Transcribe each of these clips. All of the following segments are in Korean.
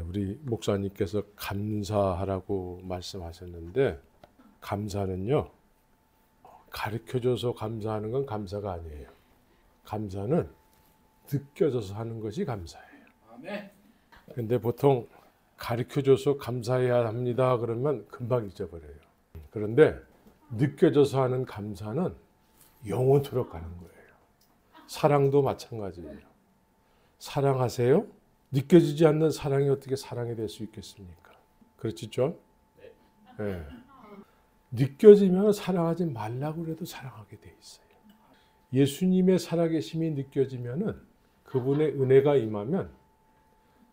우리 목사님께서 감사하라고 말씀하셨는데, 감사는요, 가르쳐줘서 감사하는 건 감사가 아니에요. 감사는 느껴져서 하는 것이 감사예요. 근데 보통 가르쳐줘서 감사해야 합니다 그러면 금방 잊어버려요. 그런데 느껴져서 하는 감사는 영원토록 가는 거예요. 사랑도 마찬가지예요. 사랑하세요? 느껴지지 않는 사랑이 어떻게 사랑이 될 수 있겠습니까? 그렇지 좀? 네. 느껴지면 사랑하지 말라고 해도 사랑하게 돼 있어요. 예수님의 살아계심이 느껴지면은, 그분의 은혜가 임하면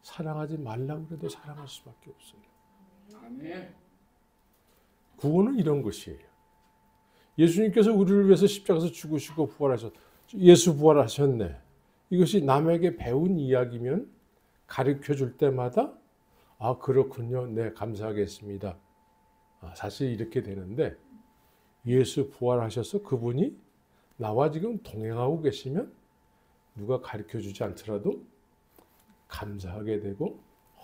사랑하지 말라고 해도 사랑할 수밖에 없어요. 구원은 이런 것이에요. 예수님께서 우리를 위해서 십자가에서 죽으시고 부활하셨, 예수 부활하셨네. 이것이 남에게 배운 이야기면 가르쳐 줄 때마다 아 그렇군요. 네 감사하겠습니다. 사실 이렇게 되는데, 예수 부활하셔서 그분이 나와 지금 동행하고 계시면 누가 가르쳐 주지 않더라도 감사하게 되고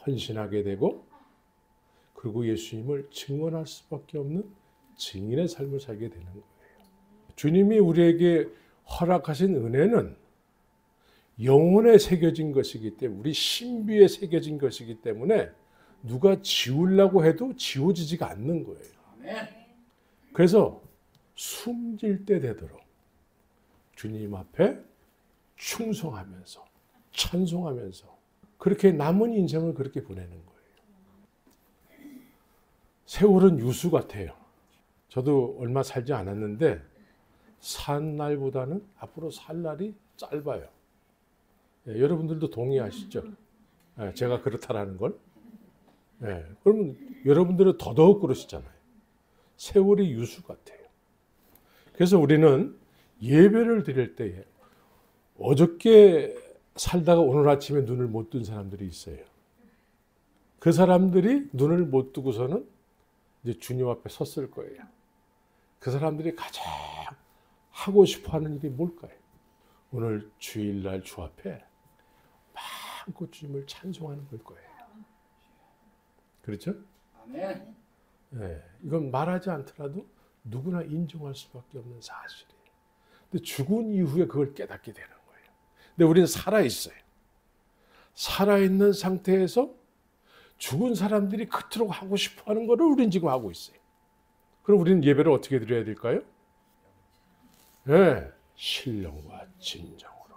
헌신하게 되고, 그리고 예수님을 증언할 수밖에 없는 증인의 삶을 살게 되는 거예요. 주님이 우리에게 허락하신 은혜는 영혼에 새겨진 것이기 때문에, 우리 신비에 새겨진 것이기 때문에 누가 지우려고 해도 지워지지가 않는 거예요. 그래서 숨질 때 되도록 주님 앞에 충성하면서 찬송하면서 그렇게 남은 인생을 그렇게 보내는 거예요. 세월은 유수 같아요. 저도 얼마 살지 않았는데 산 날보다는 앞으로 살 날이 짧아요. 여러분들도 동의하시죠? 제가 그렇다라는 걸. 그러면 여러분들은 더더욱 그러시잖아요. 세월이 유수 같아요. 그래서 우리는 예배를 드릴 때에, 어저께 살다가 오늘 아침에 눈을 못 뜬 사람들이 있어요. 그 사람들이 눈을 못 뜨고서는 이제 주님 앞에 섰을 거예요. 그 사람들이 가장 하고 싶어 하는 일이 뭘까요? 오늘 주일날 주 앞에 마음껏 주님을 찬송하는 걸 거예요. 그렇죠? 네, 이건 말하지 않더라도 누구나 인정할 수밖에 없는 사실이에요. 근데 죽은 이후에 그걸 깨닫게 되는 거예요. 근데 우리는 살아있어요. 살아있는 상태에서 죽은 사람들이 그토록 하고 싶어 하는 거를 우리는 지금 하고 있어요. 그럼 우리는 예배를 어떻게 드려야 될까요? 신령과 진정으로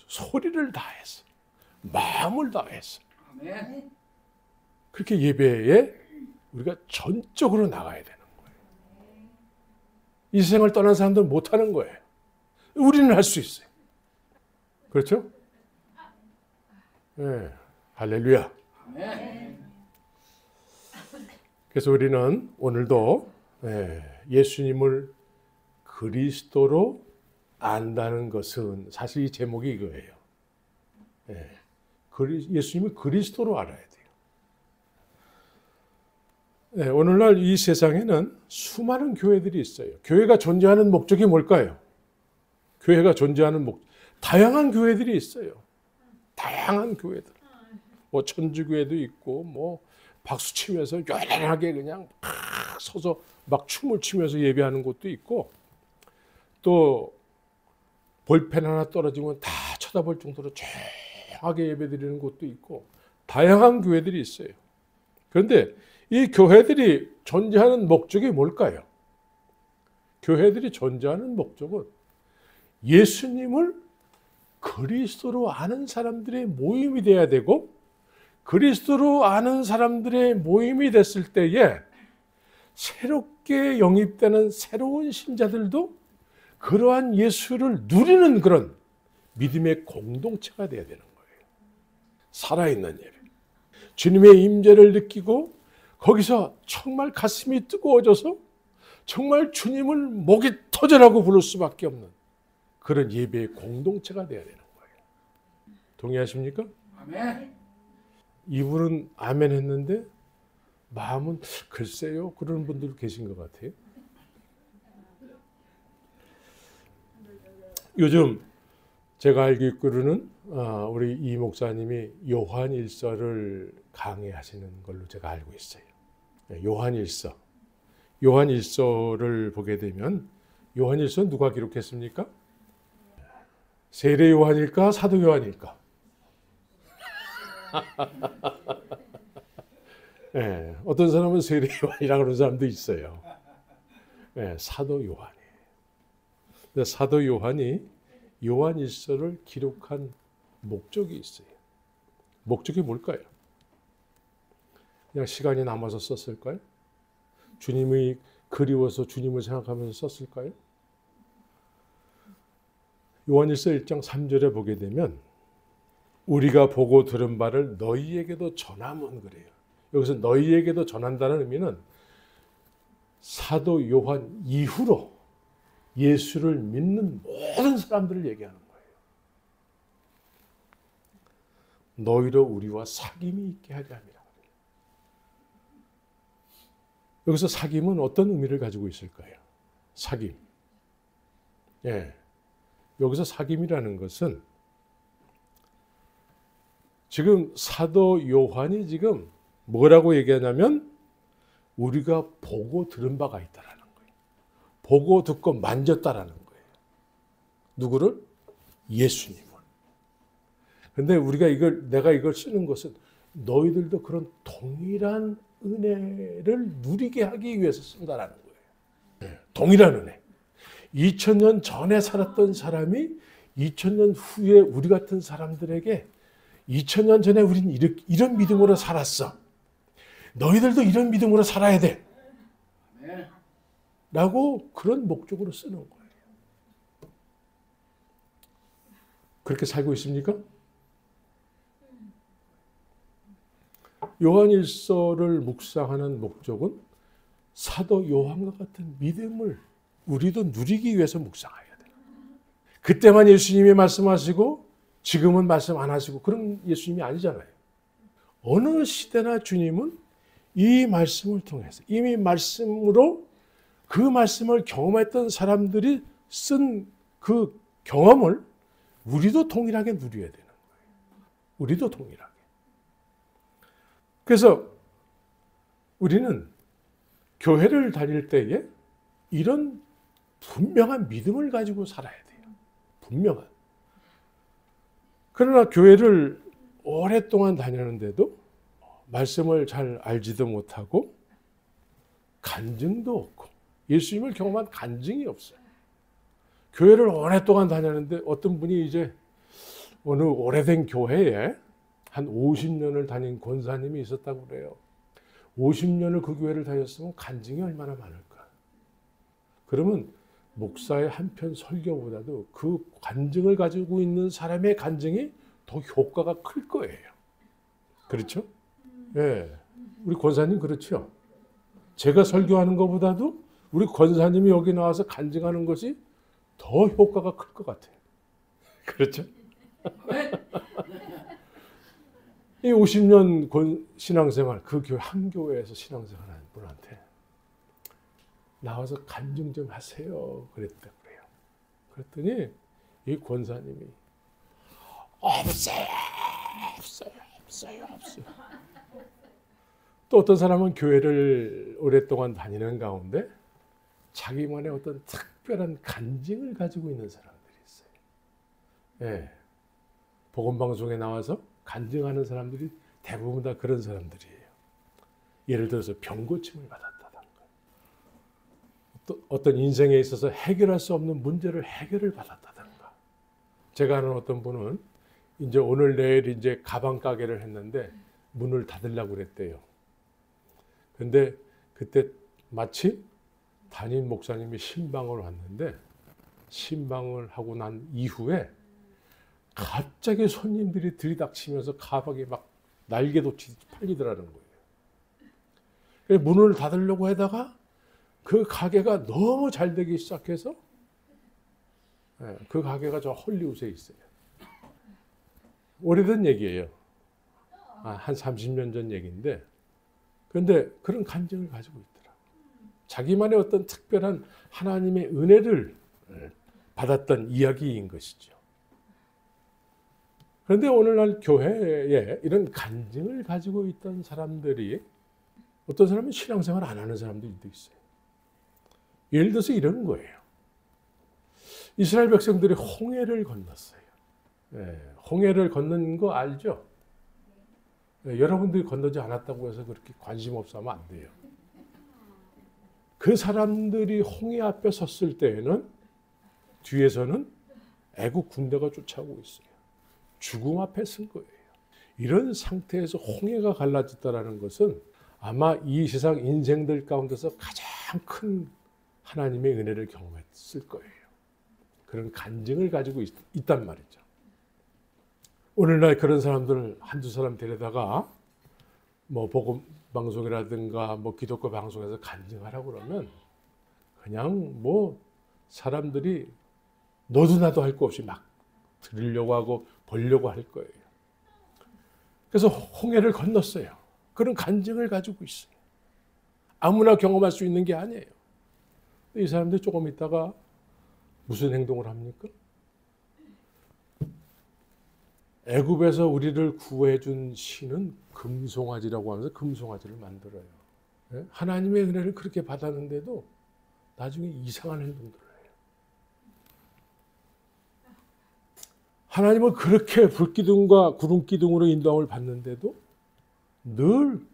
소리를 다해서 마음을 다해서 그렇게 예배에 우리가 전적으로 나가야 되는 거예요. 이 세상을 떠난 사람들은 못하는 거예요. 우리는 할 수 있어요. 그렇죠? 할렐루야. 그래서 우리는 오늘도 예수님을 그리스도로 안다는 것은, 사실 이 제목이 이거예요. 예수님을 그리스도로 알아야 돼요. 오늘날 이 세상에는 수많은 교회들이 있어요. 교회가 존재하는 목적이 뭘까요? 교회가 존재하는 다양한 교회들이 있어요. 다양한 교회들. 뭐 천주교회도 있고, 뭐 박수 치면서 요란하게 그냥 막 서서 막 춤을 추면서 예배하는 곳도 있고, 또 볼펜 하나 떨어지면 다 쳐다볼 정도로 조용하게 예배드리는 곳도 있고, 다양한 교회들이 있어요. 그런데 이 교회들이 존재하는 목적이 뭘까요? 교회들이 존재하는 목적은 예수님을 그리스도로 아는 사람들의 모임이 돼야 되고, 그리스도로 아는 사람들의 모임이 됐을 때에 새롭게 영입되는 새로운 신자들도 그러한 예수를 누리는 그런 믿음의 공동체가 돼야 되는 거예요. 살아있는 예배. 주님의 임재를 느끼고 거기서 정말 가슴이 뜨거워져서 정말 주님을 목이 터져라고 부를 수밖에 없는 그런 예배의 공동체가 돼야 되는 거예요. 동의하십니까? 아멘. 이분은 아멘 했는데 마음은 글쎄요 그런 분들 계신 것 같아요. 요즘 제가 알기로는 우리 이 목사님이 요한일서를 강의하시는 걸로 제가 알고 있어요. 요한일서. 요한일서를 보게 되면 요한일서 누가 기록했습니까? 세례 요한일까? 사도 요한일까? 네, 어떤 사람은 세례 요한이라고 하는 사람도 있어요. 네, 사도 요한이에요. 사도 요한이 요한일서를 기록한 목적이 있어요. 목적이 뭘까요? 그냥 시간이 남아서 썼을까요? 주님이 그리워서 주님을 생각하면서 썼을까요? 요한일서 1장 3절에 보게 되면 우리가 보고 들은 바를 너희에게도 전하면 그래요. 여기서 너희에게도 전한다는 의미는 사도 요한 이후로 예수를 믿는 모든 사람들을 얘기하는 거예요. 너희로 우리와 사귐이 있게 하게 함이라. 여기서 사귐은 어떤 의미를 가지고 있을까요? 사귐. 예. 여기서 사귐이라는 것은 지금 사도 요한이 지금 뭐라고 얘기하냐면 우리가 보고 들은 바가 있다라는 거예요. 보고 듣고 만졌다라는 거예요. 누구를? 예수님을. 근데 내가 이걸 쓰는 것은 너희들도 그런 동일한 은혜를 누리게 하기 위해서 쓴다라는 거예요. 동일한 은혜. 2000년 전에 살았던 사람이 2000년 후에 우리 같은 사람들에게 2000년 전에 우린 이런 믿음으로 살았어. 너희들도 이런 믿음으로 살아야 돼. 라고 그런 목적으로 쓰는 거예요. 그렇게 살고 있습니까? 요한일서를 묵상하는 목적은 사도 요한과 같은 믿음을 우리도 누리기 위해서 묵상해야 돼요. 그때만 예수님이 말씀하시고 지금은 말씀 안 하시고 그런 예수님이 아니잖아요. 어느 시대나 주님은 이 말씀을 통해서 이미 말씀으로 그 말씀을 경험했던 사람들이 쓴 그 경험을 우리도 동일하게 누려야 되는 거예요. 우리도 동일하게. 그래서 우리는 교회를 다닐 때에 이런 분명한 믿음을 가지고 살아야 돼요. 분명한. 그러나 교회를 오랫동안 다녔는데도 말씀을 잘 알지도 못하고 간증도 없고 예수님을 경험한 간증이 없어요. 교회를 오랫동안 다녔는데 어떤 분이 이제 어느 오래된 교회에 한 50년을 다닌 권사님이 있었다고 그래요. 50년을 그 교회를 다녔으면 간증이 얼마나 많을까. 그러면 목사의 한편 설교보다도 그 간증을 가지고 있는 사람의 간증이 더 효과가 클 거예요. 그렇죠? 예. 우리 권사님 그렇죠? 제가 설교하는 것보다도 우리 권사님이 여기 나와서 간증하는 것이 더 효과가 클 것 같아요. 그렇죠? 이 50년 신앙생활, 그 교회 한 교회에서 신앙생활하는 분한테 나와서 간증 좀 하세요. 그랬다 그래요. 그랬더니 이 권사님이 없어요. 또 어떤 사람은 교회를 오랫동안 다니는 가운데 자기만의 어떤 특별한 간증을 가지고 있는 사람들이 있어요. 예. 복음방송에 나와서 간증하는 사람들이 대부분 다 그런 사람들이에요. 예를 들어서 병고침을 받았다던가, 또 어떤 인생에 있어서 해결할 수 없는 문제를 해결을 받았다던가. 제가 아는 어떤 분은 이제 오늘 내일 이제 가방 가게를 했는데 문을 닫으려고 그랬대요. 근데 그때 마치 담임 목사님이 신방을 왔는데 신방을 하고 난 이후에 갑자기 손님들이 들이닥치면서 가방이 막 날개돋이 팔리더라는 거예요. 문을 닫으려고 하다가 그 가게가 너무 잘 되기 시작해서 그 가게가 저 헐리우드에 있어요. 오래된 얘기예요. 한 30년 전 얘기인데 그런데 그런 간증을 가지고 있더라고요. 자기만의 어떤 특별한 하나님의 은혜를 받았던 이야기인 것이죠. 그런데 오늘날 교회에 이런 간증을 가지고 있던 사람들이 어떤 사람은 신앙생활 안 하는 사람들도 있어요. 예를 들어서 이런 거예요. 이스라엘 백성들이 홍해를 건넜어요. 홍해를 건넌 거 알죠? 여러분들이 건너지 않았다고 해서 그렇게 관심 없어 하면 안 돼요. 그 사람들이 홍해 앞에 섰을 때에는 뒤에서는 애국 군대가 쫓아오고 있어요. 죽음 앞에 선 거예요. 이런 상태에서 홍해가 갈라졌다는 것은 아마 이 세상 인생들 가운데서 가장 큰 하나님의 은혜를 경험했을 거예요. 그런 간증을 가지고 있단 말이죠. 오늘날 그런 사람들 한두 사람 데려다가 뭐 복음 방송이라든가 뭐 기독교 방송에서 간증하라고 그러면 그냥 뭐 사람들이 너도 나도 할 거 없이 막 들으려고 하고 보려고 할 거예요. 그래서 홍해를 건넜어요. 그런 간증을 가지고 있어요. 아무나 경험할 수 있는 게 아니에요. 이 사람들이 조금 있다가 무슨 행동을 합니까? 애굽에서 우리를 구해준 신은 금송아지라고 하면서 금송아지를 만들어요. 하나님의 은혜를 그렇게 받았는데도 나중에 이상한 행동들을 해요. 하나님은 그렇게 불기둥과 구름기둥으로 인도함을 받는데도 늘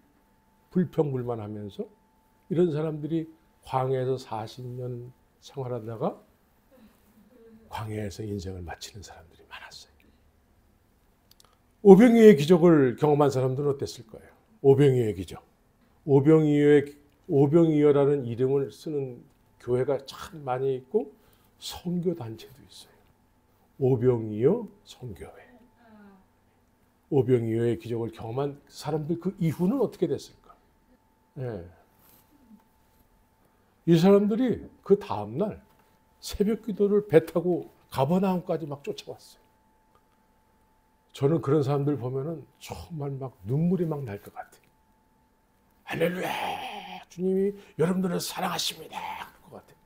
불평불만하면서 이런 사람들이 광야에서 40년 생활하다가 광야에서 인생을 마치는 사람들이 많았어요. 오병이어의 기적을 경험한 사람들은 어땠을 거예요? 오병이어의 기적. 오병이어라는 이름을 쓰는 교회가 참 많이 있고 선교단체도 있어요. 오병이어 선교회. 오병이어의 기적을 경험한 사람들 그 이후는 어떻게 됐을까? 이 사람들이 그 다음날 새벽 기도를 배 타고 가버나움까지 막 쫓아왔어요. 저는 그런 사람들 보면은 정말 막 눈물이 막 날 것 같아요. 할렐루야! 주님이 여러분들을 사랑하십니다. 그럴 것 같아요.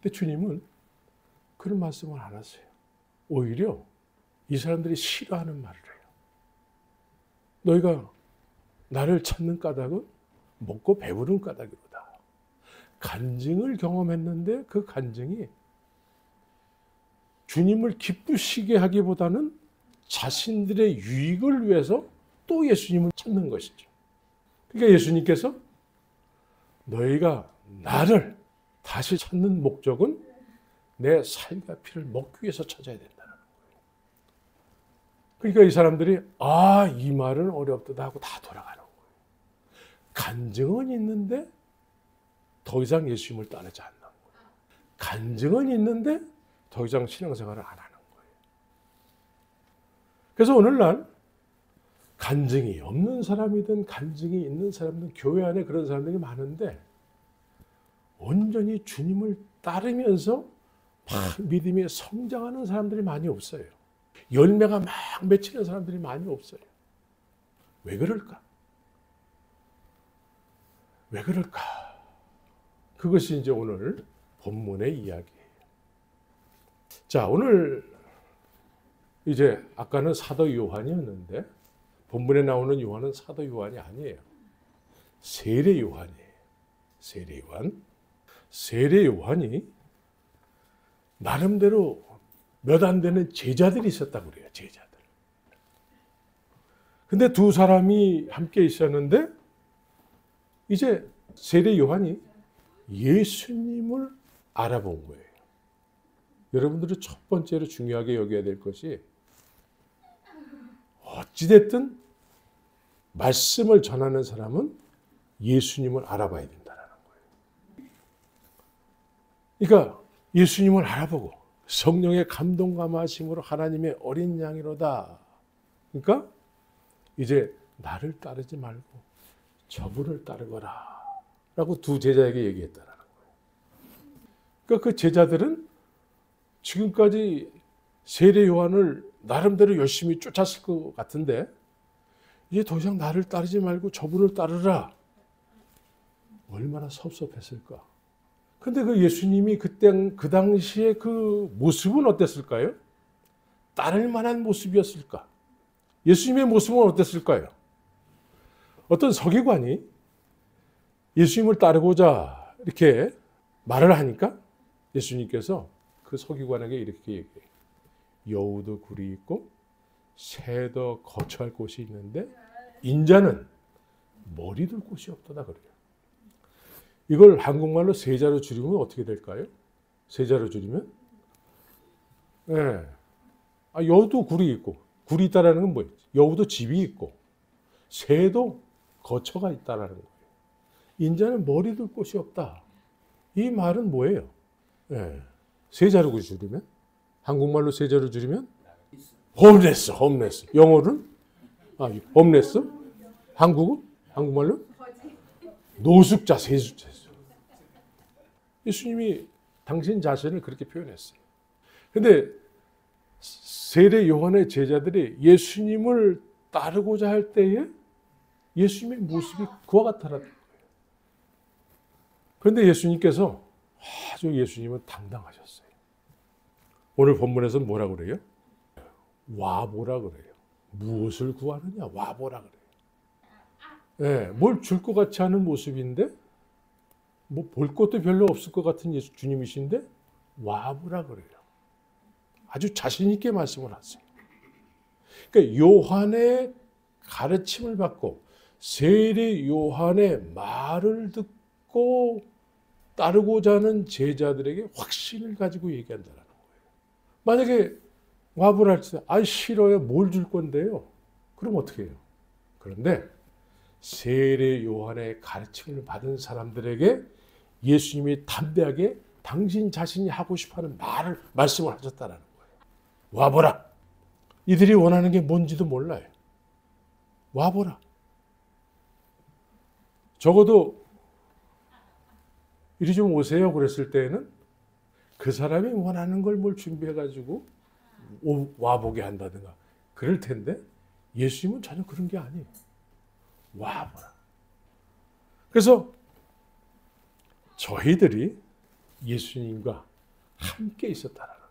근데 주님은 그런 말씀을 안 하세요. 오히려 이 사람들이 싫어하는 말을 해요. 너희가 나를 찾는 까닭은 먹고 배부른 까닭이로다. 간증을 경험했는데 그 간증이 주님을 기쁘시게 하기보다는 자신들의 유익을 위해서 또 예수님을 찾는 것이죠. 그러니까 예수님께서 너희가 나를 다시 찾는 목적은 내 살과 피를 먹기 위해서 찾아야 된다는 거예요. 그러니까 이 사람들이 이 말은 어렵다 하고 다 돌아가는 거예요. 간증은 있는데 더 이상 예수님을 따르지 않는 거예요. 간증은 있는데 더 이상 신앙생활을 안 하는 거예요. 그래서 오늘날 간증이 없는 사람이든 간증이 있는 사람이든 교회 안에 그런 사람들이 많은데 온전히 주님을 따르면서 막 믿음이 성장하는 사람들이 많이 없어요. 열매가 막 맺히는 사람들이 많이 없어요. 왜 그럴까? 왜 그럴까? 그것이 이제 오늘 본문의 이야기예요. 자, 오늘 이제 아까는 사도 요한이었는데 본문에 나오는 요한은 사도 요한이 아니에요. 세례 요한이에요. 세례 요한. 세례 요한이 나름대로 몇 안 되는 제자들이 있었다고 그래요. 제자들. 근데 두 사람이 함께 있었는데 이제 세례 요한이 예수님을 알아본 거예요. 여러분들이 첫 번째로 중요하게 여겨야 될 것이 어찌됐든 말씀을 전하는 사람은 예수님을 알아봐야 된다는 거예요. 그러니까 예수님을 알아보고 성령의 감동 감화심으로 하나님의 어린 양이로다. 그러니까 이제 나를 따르지 말고 저분을 따르거라 라고 두 제자에게 얘기했다는 거예요. 그러니까 그 제자들은 지금까지 세례 요한을 나름대로 열심히 쫓았을 것 같은데 이제 더 이상 나를 따르지 말고 저분을 따르라. 얼마나 섭섭했을까. 근데 그 예수님이 그 당시에 그 모습은 어땠을까요? 따를 만한 모습이었을까? 예수님의 모습은 어땠을까요? 어떤 서기관이 예수님을 따르고자 이렇게 말을 하니까 예수님께서 그 서기관에게 이렇게 얘기해요. 여우도 굴이 있고 새도 거처할 곳이 있는데 인자는 머리 둘 곳이 없도다 그래요. 이걸 한국말로 세자로 줄이면 어떻게 될까요? 세자로 줄이면 네. 여우도 굴이 있고 굴이 있다라는 건 뭐예요? 여우도 집이 있고 새도 거처가 있다라는 거예요. 인자는 머리 둘 곳이 없다. 이 말은 뭐예요? 네. 세자로 줄이면 한국말로 세자로 줄이면 홈레스. 영어는 홈레스. 한국말로 노숙자, 세숙자. 예수님이 당신 자신을 그렇게 표현했어요. 근데 세례 요한의 제자들이 예수님을 따르고자 할 때에 예수님의 모습이 그와 같다라는 거예요. 그런데 예수님께서 아주 예수님은 당당하셨어요. 오늘 본문에서 뭐라 그래요? 와보라 그래요. 무엇을 구하느냐? 와보라 그래요. 네, 뭘 줄 것 같지 않은 모습인데 뭐 볼 것도 별로 없을 것 같은 예수 주님이신데 와보라 그래요. 아주 자신 있게 말씀을 하세요. 그러니까 요한의 가르침을 받고 세례 요한의 말을 듣고 따르고자 하는 제자들에게 확신을 가지고 얘기한다는 거예요. 만약에 와보라 할 때 싫어요. 뭘 줄 건데요? 그럼 어떻게 해요? 그런데 세례 요한의 가르침을 받은 사람들에게 예수님이 담대하게 당신 자신이 하고 싶어하는 말씀을 하셨다는 거예요. 와보라. 이들이 원하는 게 뭔지도 몰라요. 와보라. 적어도 이리 좀 오세요 그랬을 때에는 그 사람이 원하는 걸 뭘 준비해가지고 와보게 한다든가 그럴 텐데 예수님은 전혀 그런 게 아니에요. 와보라. 그래서 저희들이 예수님과 함께 있었다라는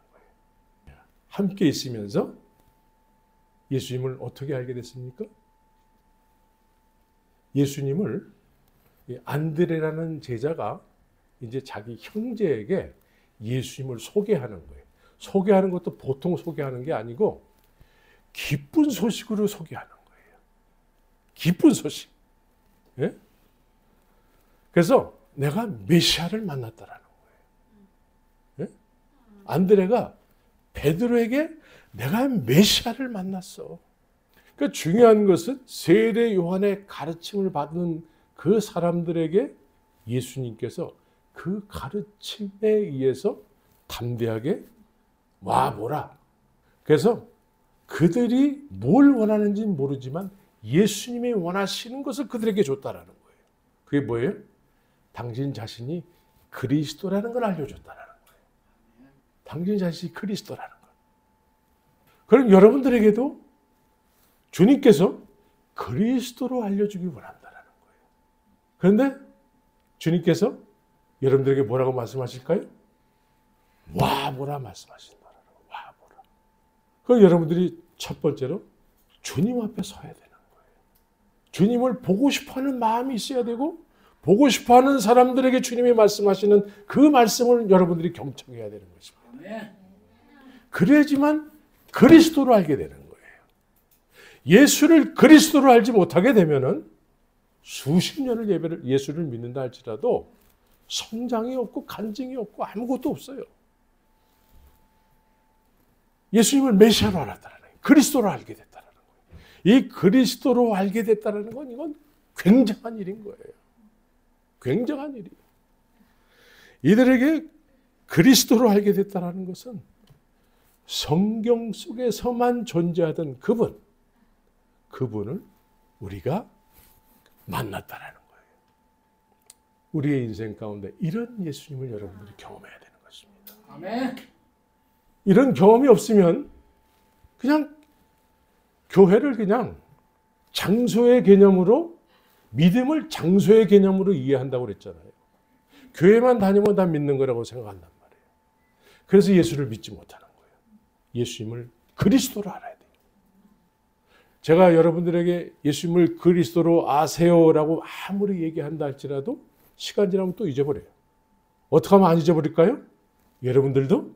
거예요. 함께 있으면서 예수님을 어떻게 알게 됐습니까? 예수님을 안드레라는 제자가 이제 자기 형제에게 예수님을 소개하는 거예요. 소개하는 것도 보통 소개하는 게 아니고 기쁜 소식으로 소개하는 거예요. 기쁜 소식. 예? 그래서 내가 메시아를 만났다라는 거예요. 예? 안드레가 베드로에게 내가 메시아를 만났어. 그러니까 중요한 것은 세례 요한의 가르침을 받는 그 사람들에게 예수님께서 그 가르침에 의해서 담대하게 와보라. 그래서 그들이 뭘 원하는지는 모르지만 예수님이 원하시는 것을 그들에게 줬다라는 거예요. 그게 뭐예요? 당신 자신이 그리스도라는 걸 알려줬다라는 거예요. 당신 자신이 그리스도라는 것. 그럼 여러분들에게도 주님께서 그리스도로 알려주기 원한다라는 거예요. 그런데 주님께서 여러분들에게 뭐라고 말씀하실까요? 와보라 말씀하신다라는 거예요. 와보라. 그럼 여러분들이 첫 번째로 주님 앞에 서야 되는 거예요. 주님을 보고 싶어하는 마음이 있어야 되고 보고 싶어하는 사람들에게 주님이 말씀하시는 그 말씀을 여러분들이 경청해야 되는 것입니다. 그래야지만 그리스도로 알게 되는 거예요. 예수를 그리스도로 알지 못하게 되면은 수십 년을 예수를 믿는다 할지라도 성장이 없고 간증이 없고 아무것도 없어요. 예수님을 메시아로 알았다는 거예요. 그리스도로 알게 됐다는 거예요. 이 그리스도로 알게 됐다는 건 이건 굉장한 일인 거예요. 굉장한 일이에요. 이들에게 그리스도로 알게 됐다는 것은 성경 속에서만 존재하던 그분을 우리가 만났다는 거예요. 우리의 인생 가운데 이런 예수님을 여러분들이 경험해야 되는 것입니다. 아멘. 이런 경험이 없으면 그냥 교회를 그냥 장소의 개념으로 믿음을 장소의 개념으로 이해한다고 그랬잖아요. 교회만 다니면 다 믿는 거라고 생각한단 말이에요. 그래서 예수를 믿지 못하는 거예요. 예수님을 그리스도를 알아야 돼요. 제가 여러분들에게 예수님을 그리스도로 아세요라고 아무리 얘기한다 할지라도 시간 지나면 또 잊어버려요. 어떻게 하면 안 잊어버릴까요? 여러분들도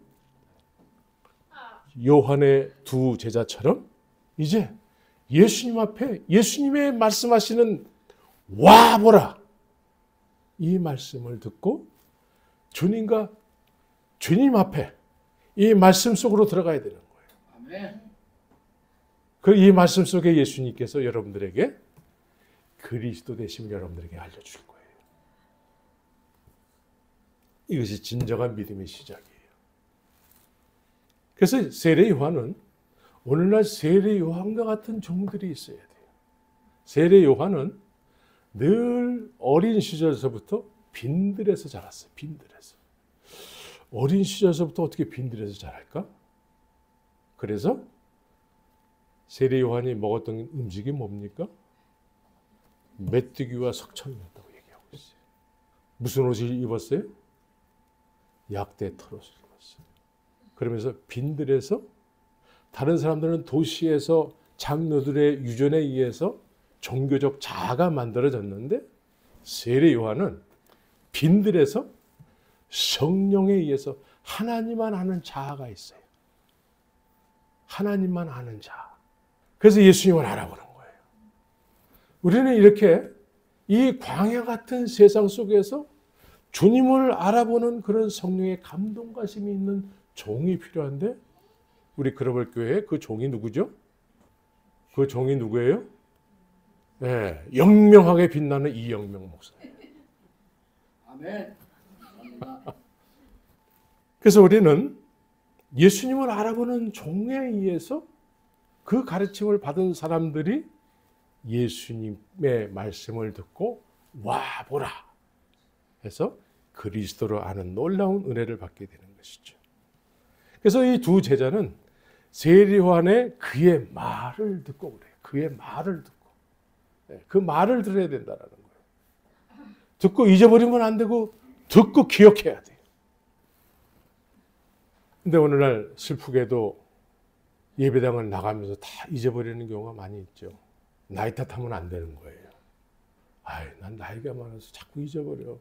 요한의 두 제자처럼 이제 예수님 앞에 예수님의 말씀하시는 와 보라 이 말씀을 듣고 주님과 주님 앞에 이 말씀 속으로 들어가야 되는 거예요. 아멘. 이 말씀 속에 예수님께서 여러분들에게 그리스도 되심을 여러분들에게 알려줄 거예요. 이것이 진정한 믿음의 시작이에요. 그래서 세례 요한은 오늘날 세례 요한과 같은 종들이 있어야 돼요. 세례 요한은 늘 어린 시절서부터 빈들에서 자랐어요. 빈들에서. 어린 시절서부터 어떻게 빈들에서 자랄까? 그래서 세례 요한이 먹었던 음식이 뭡니까? 메뚜기와 석청이었다고 얘기하고 있어요. 무슨 옷을 입었어요? 약대 털옷을 입었어요. 그러면서 빈들에서 다른 사람들은 도시에서 장로들의 유전에 의해서 종교적 자아가 만들어졌는데 세례 요한은 빈들에서 성령에 의해서 하나님만 아는 자아가 있어요. 하나님만 아는 자아. 그래서 예수님을 알아보는 거예요. 우리는 이렇게 이 광야 같은 세상 속에서 주님을 알아보는 그런 성령의 감동가심이 있는 종이 필요한데 우리 그러벌 교회에 그 종이 누구죠? 그 종이 누구예요? 네, 영명하게 빛나는 이영명 목사님. 아멘. 그래서 우리는 예수님을 알아보는 종에 의해서 그 가르침을 받은 사람들이 예수님의 말씀을 듣고 와 보라 해서 그리스도를 아는 놀라운 은혜를 받게 되는 것이죠. 그래서 이 두 제자는 세례 요한의 그의 말을 듣고 그래요. 그의 말을 듣고 그 말을 들어야 된다는 거예요. 듣고 잊어버리면 안 되고 듣고 기억해야 돼요. 근데 오늘날 슬프게도 예배당을 나가면서 다 잊어버리는 경우가 많이 있죠. 나이 탓하면 안 되는 거예요. 아이, 난 나이가 많아서 자꾸 잊어버려.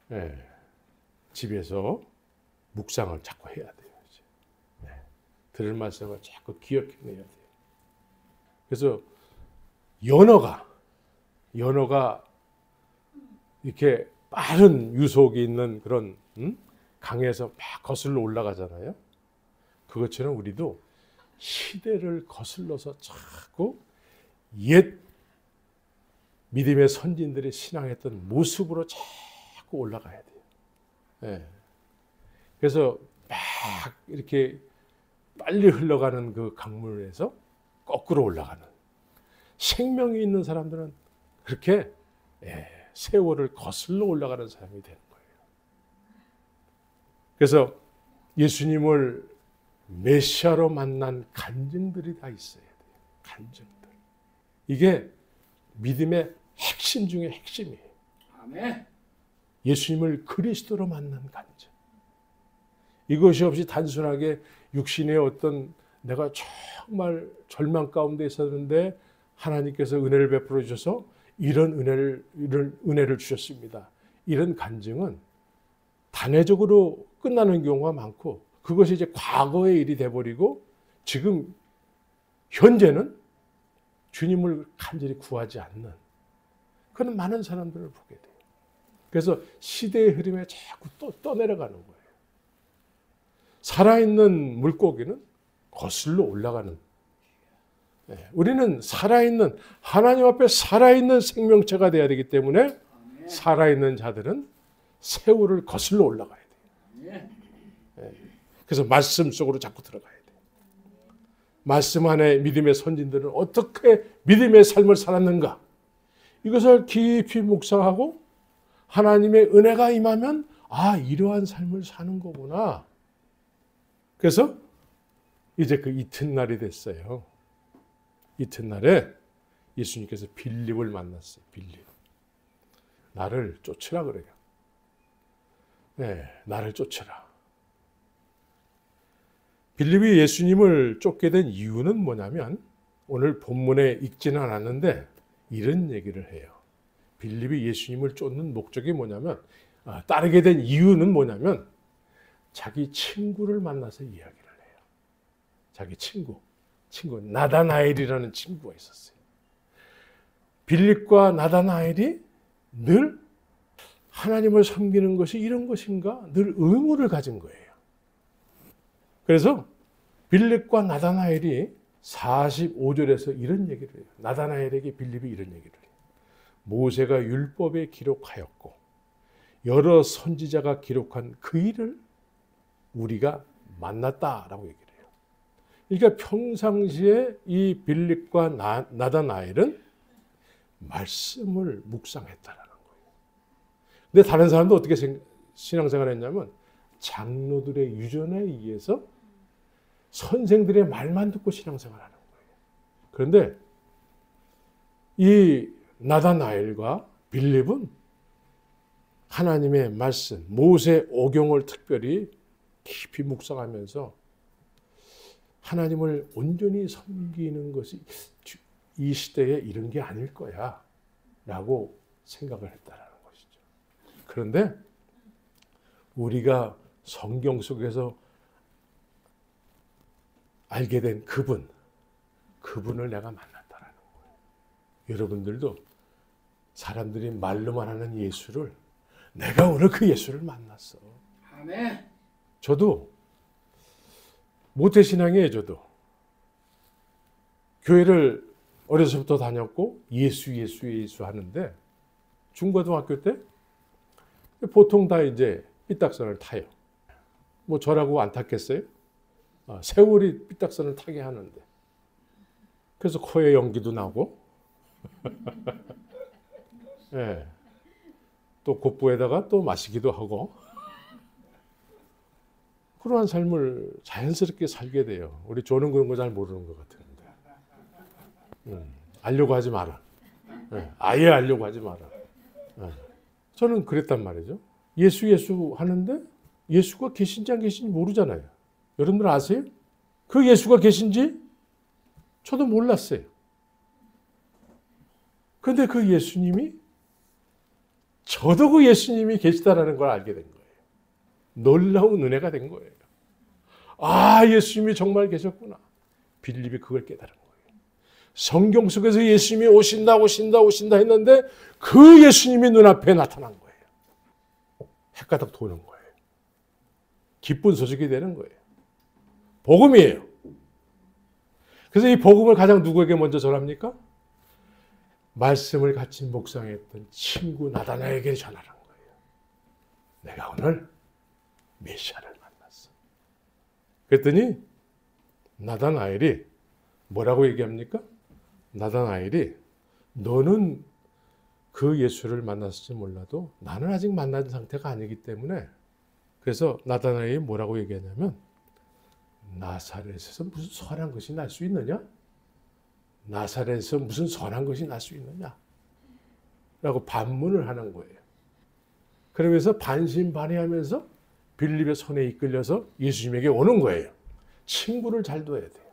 네, 집에서 묵상을 자꾸 해야 돼요. 네, 들을 말씀을 자꾸 기억해내야 돼요. 그래서 연어가 이렇게 빠른 유속이 있는 그런 강에서 막 거슬러 올라가잖아요. 그것처럼 우리도 시대를 거슬러서 자꾸 옛 믿음의 선진들의 신앙했던 모습으로 자꾸 올라가야 돼요. 네. 그래서 막 이렇게 빨리 흘러가는 그 강물에서 거꾸로 올라가는 생명이 있는 사람들은 그렇게 세월을 거슬러 올라가는 사람이 되는 거예요. 그래서 예수님을 메시아로 만난 간증들이 다 있어야 돼요. 간증들. 이게 믿음의 핵심 중에 핵심이에요. 아멘. 예수님을 그리스도로 만난 간증. 이것이 없이 단순하게 육신의 어떤 내가 정말 절망 가운데 있었는데 하나님께서 은혜를 베풀어 주셔서 이런 은혜를 주셨습니다. 이런 간증은 단회적으로 끝나는 경우가 많고 그것이 이제 과거의 일이 돼버리고 지금 현재는 주님을 간절히 구하지 않는 그런 많은 사람들을 보게 돼요. 그래서 시대의 흐름에 자꾸 또 떠내려가는 거예요. 살아있는 물고기는 거슬러 올라가는. 우리는 살아있는 하나님 앞에 살아있는 생명체가 되어야 되기 때문에 살아있는 자들은 세월을 거슬러 올라가야 돼요. 그래서 말씀 속으로 자꾸 들어가야 돼요. 말씀 안에 믿음의 선진들은 어떻게 믿음의 삶을 살았는가 이것을 깊이 묵상하고 하나님의 은혜가 임하면 아 이러한 삶을 사는 거구나. 그래서 이제 그 이튿날이 됐어요. 이튿날에 예수님께서 빌립을 만났어요. 빌립. 나를 쫓으라 그래요. 네, 나를 쫓으라. 빌립이 예수님을 쫓게 된 이유는 뭐냐면 오늘 본문에 읽지는 않았는데 이런 얘기를 해요. 빌립이 예수님을 쫓는 목적이 뭐냐면 따르게 된 이유는 뭐냐면 자기 친구를 만나서 이야기를 해요. 자기 친구 나다나엘이라는 친구가 있었어요. 빌립과 나다나엘이 늘 하나님을 섬기는 것이 이런 것인가 늘 의문을 가진 거예요. 그래서 빌립과 나다나엘이 45절에서 이런 얘기를 해요. 나다나엘에게 빌립이 이런 얘기를 해요. 모세가 율법에 기록하였고 여러 선지자가 기록한 그 일을 우리가 만났다라고 얘기를 해요. 그러니까 평상시에 이 빌립과 나다나엘은 말씀을 묵상했다라는 거예요. 근데 다른 사람도 어떻게 신앙생활을 했냐면 장로들의 유전에 의해서 선생들의 말만 듣고 신앙생활하는 거예요. 그런데 이 나다나엘과 빌립은 하나님의 말씀, 모세 오경을 특별히 깊이 묵상하면서 하나님을 온전히 섬기는 것이 이 시대에 이런 게 아닐 거야 라고 생각을 했다는 것이죠. 그런데 우리가 성경 속에서 알게 된 그분을 내가 만났다라는 거예요. 여러분들도 사람들이 말로만 하는 예수를 내가 오늘 그 예수를 만났어. 아멘. 저도 모태신앙이에요. 저도 교회를 어려서부터 다녔고 예수 하는데 중고등학교 때 보통 다 이제 삐딱선을 타요. 뭐 저라고 안 탔겠어요? 세월이 삐딱선을 타게 하는데 그래서 코에 연기도 나고 네. 또 곧부에다가 또 마시기도 하고 그러한 삶을 자연스럽게 살게 돼요. 우리 조는 그런 거 잘 모르는 것 같은데 알려고 하지 마라. 네. 아예 알려고 하지 마라. 네. 저는 그랬단 말이죠. 예수 하는데 예수가 계신지 안 계신지 모르잖아요. 여러분들 아세요? 그 예수가 계신지 저도 몰랐어요. 그런데 그 예수님이 저도 그 예수님이 계시다라는 걸 알게 된 거예요. 놀라운 은혜가 된 거예요. 아, 예수님이 정말 계셨구나. 빌립이 그걸 깨달은 거예요. 성경 속에서 예수님이 오신다 했는데 그 예수님이 눈앞에 나타난 거예요. 헷가닥 도는 거예요. 기쁜 소식이 되는 거예요. 복음이에요. 그래서 이 복음을 가장 누구에게 먼저 전합니까? 말씀을 같이 묵상했던 친구 나다나엘에게 전하는 거예요. 내가 오늘 메시아를 만났어. 그랬더니 나다나엘이 뭐라고 얘기합니까? 나다나엘이 너는 그 예수를 만났을지 몰라도 나는 아직 만난 상태가 아니기 때문에 그래서 나다나엘이 뭐라고 얘기하냐면 나사렛에서 무슨 선한 것이 날 수 있느냐? 나사렛에서 무슨 선한 것이 날 수 있느냐? 라고 반문을 하는 거예요. 그러면서 반신반의하면서 빌립의 손에 이끌려서 예수님에게 오는 거예요. 친구를 잘 둬야 돼요.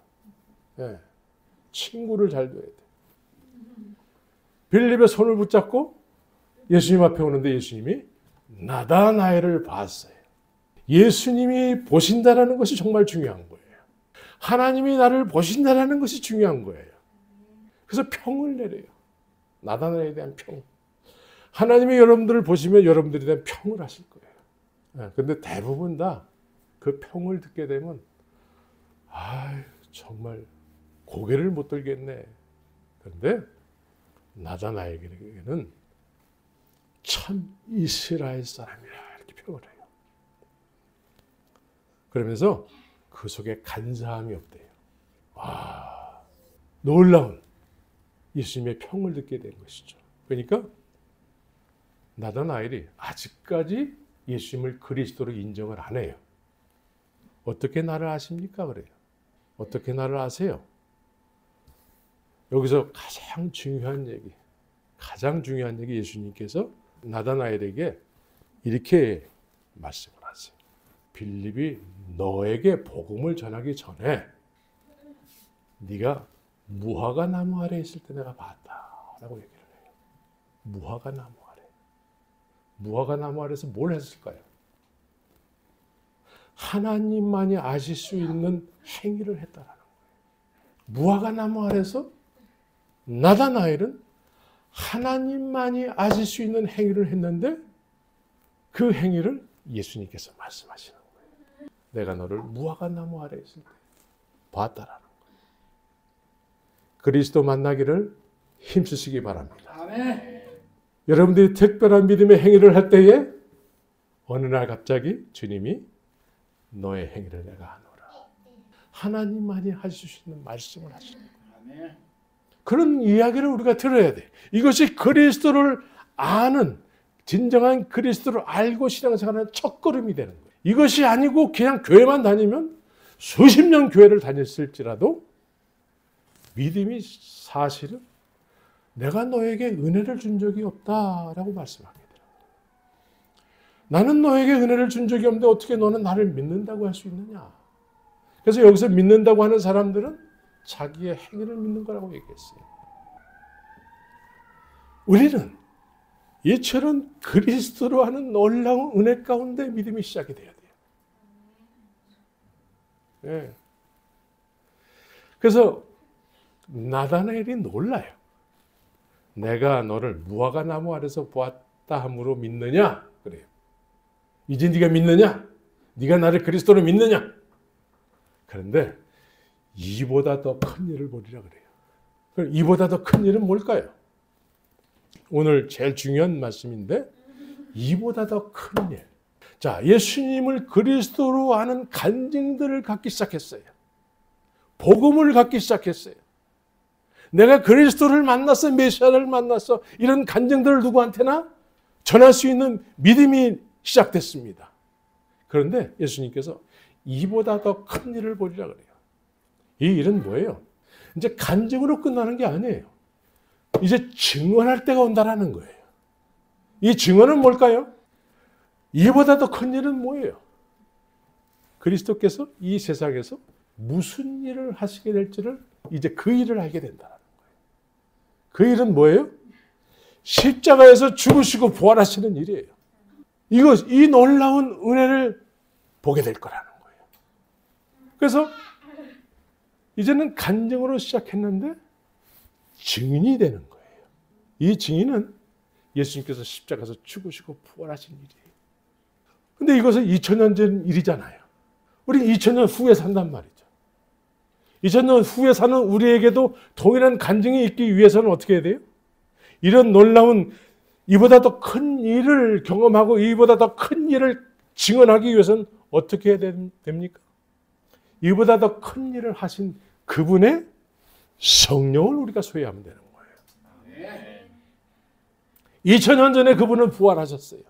네. 친구를 잘 둬야 돼요. 빌립의 손을 붙잡고 예수님 앞에 오는데 예수님이 나다나엘을 봤어요. 예수님이 보신다라는 것이 정말 중요한 거예요. 하나님이 나를 보신다라는 것이 중요한 거예요. 그래서 평을 내려요. 나다나엘에 대한 평. 하나님이 여러분들을 보시면 여러분들에 대한 평을 하실 거예요. 그런데 대부분 다 그 평을 듣게 되면 정말 고개를 못 들겠네. 그런데 나다나엘에게는 참 이스라엘 사람이라 이렇게 평을 해요. 그러면서 그 속에 간사함이 없대요. 놀라운 예수님의 평을 듣게 된 것이죠. 그러니까 나다나엘이 아직까지 예수님을 그리스도로 인정을 안 해요. 어떻게 나를 아십니까? 그래요. 어떻게 나를 아세요? 여기서 가장 중요한 얘기 예수님께서 나다나엘에게 이렇게 말씀을 하세요. 빌립이 너에게 복음을 전하기 전에 네가 무화과 나무 아래 있을 때 내가 봤다라고 얘기를 해요. 무화과 나무 아래. 무화과 나무 아래서 뭘 했을까요? 하나님만이 아실 수 있는 행위를 했다라는 거예요. 무화과 나무 아래서 나다나엘은 하나님만이 아실 수 있는 행위를 했는데 그 행위를 예수님께서 말씀하시는 거예요. 내가 너를 무화과 나무 아래 있을 때 봤다라는 거예요. 그리스도 만나기를 힘쓰시기 바랍니다. 아멘. 여러분들이 특별한 믿음의 행위를 할 때에 어느 날 갑자기 주님이 너의 행위를 내가 하노라. 하나님만이 하실 수 있는 말씀을 하시는 거예요. 그런 이야기를 우리가 들어야 돼. 이것이 그리스도를 아는, 진정한 그리스도를 알고 신앙생활하는 첫걸음이 되는 거예요. 이것이 아니고 그냥 교회만 다니면 수십 년 교회를 다녔을지라도 믿음이 사실은 내가 너에게 은혜를 준 적이 없다라고 말씀하게 돼요. 나는 너에게 은혜를 준 적이 없는데 어떻게 너는 나를 믿는다고 할 수 있느냐. 그래서 여기서 믿는다고 하는 사람들은 자기의 행위를 믿는 거라고 얘기했어요. 우리는 이처럼 그리스도로 하는 놀라운 은혜 가운데 믿음이 시작이 돼야 돼요. 네. 그래서 나다나엘이 놀라요. 내가 너를 무화과 나무 아래서 보았다 함으로 믿느냐? 그래요. 이제 네가 믿느냐? 네가 나를 그리스도로 믿느냐? 그런데 이보다 더 큰 일을 보리라 그래요. 이보다 더 큰 일은 뭘까요? 오늘 제일 중요한 말씀인데 이보다 더 큰 일. 자, 예수님을 그리스도로 아는 간증들을 갖기 시작했어요. 복음을 갖기 시작했어요. 내가 그리스도를 만났어, 메시아를 만났어, 이런 간증들을 누구한테나 전할 수 있는 믿음이 시작됐습니다. 그런데 예수님께서 이보다 더 큰 일을 보리라 그래요. 이 일은 뭐예요? 이제 간증으로 끝나는 게 아니에요. 이제 증언할 때가 온다라는 거예요. 이 증언은 뭘까요? 이보다 더 큰 일은 뭐예요? 그리스도께서 이 세상에서 무슨 일을 하시게 될지를 이제 그 일을 알게 된다는 거예요. 그 일은 뭐예요? 십자가에서 죽으시고 부활하시는 일이에요. 이 놀라운 은혜를 보게 될 거라는 거예요. 그래서 이제는 간증으로 시작했는데 증인이 되는 거예요. 이 증인은 예수님께서 십자가에서 죽으시고 부활하신 일이에요. 근데 이것은 2000년 전 일이잖아요. 우리 2000년 후에 산단 말이죠. 2000년 후에 사는 우리에게도 동일한 간증이 있기 위해서는 어떻게 해야 돼요? 이런 놀라운 이보다 더 큰 일을 경험하고 이보다 더 큰 일을 증언하기 위해서는 어떻게 해야 됩니까? 이보다 더 큰 일을 하신 그분의 성령을 우리가 소유하면 되는 거예요. 2000년 전에 그분은 부활하셨어요.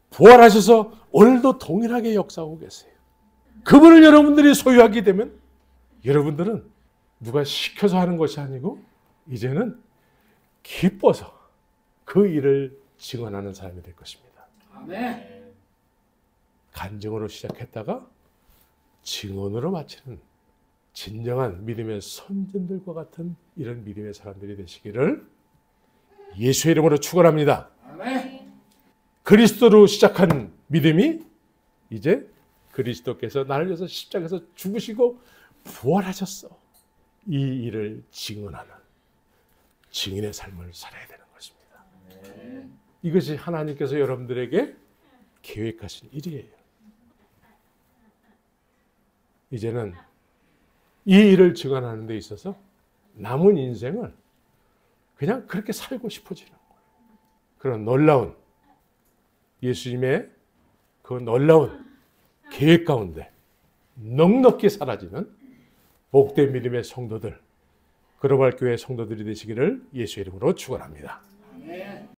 부활하셔서 오늘도 동일하게 역사하고 계세요. 그분을 여러분들이 소유하게 되면 여러분들은 누가 시켜서 하는 것이 아니고 이제는 기뻐서 그 일을 증언하는 사람이 될 것입니다. 아멘. 간증으로 시작했다가 증언으로 마치는 진정한 믿음의 선진들과 같은 이런 믿음의 사람들이 되시기를 예수의 이름으로 축원합니다. 아멘. 그리스도로 시작한 믿음이 이제 그리스도께서 나를 위해서 십자가에서 죽으시고 부활하셨어. 이 일을 증언하는 증인의 삶을 살아야 되는 것입니다. 아멘. 이것이 하나님께서 여러분들에게 계획하신 일이에요. 이제는 이 일을 증언하는 데 있어서 남은 인생을 그냥 그렇게 살고 싶어지는 거예요. 그런 놀라운 예수님의 그 놀라운 계획 가운데 넉넉히 사라지는 복된 믿음의 성도들, 글로벌 교회 성도들이 되시기를 예수의 이름으로 축원합니다.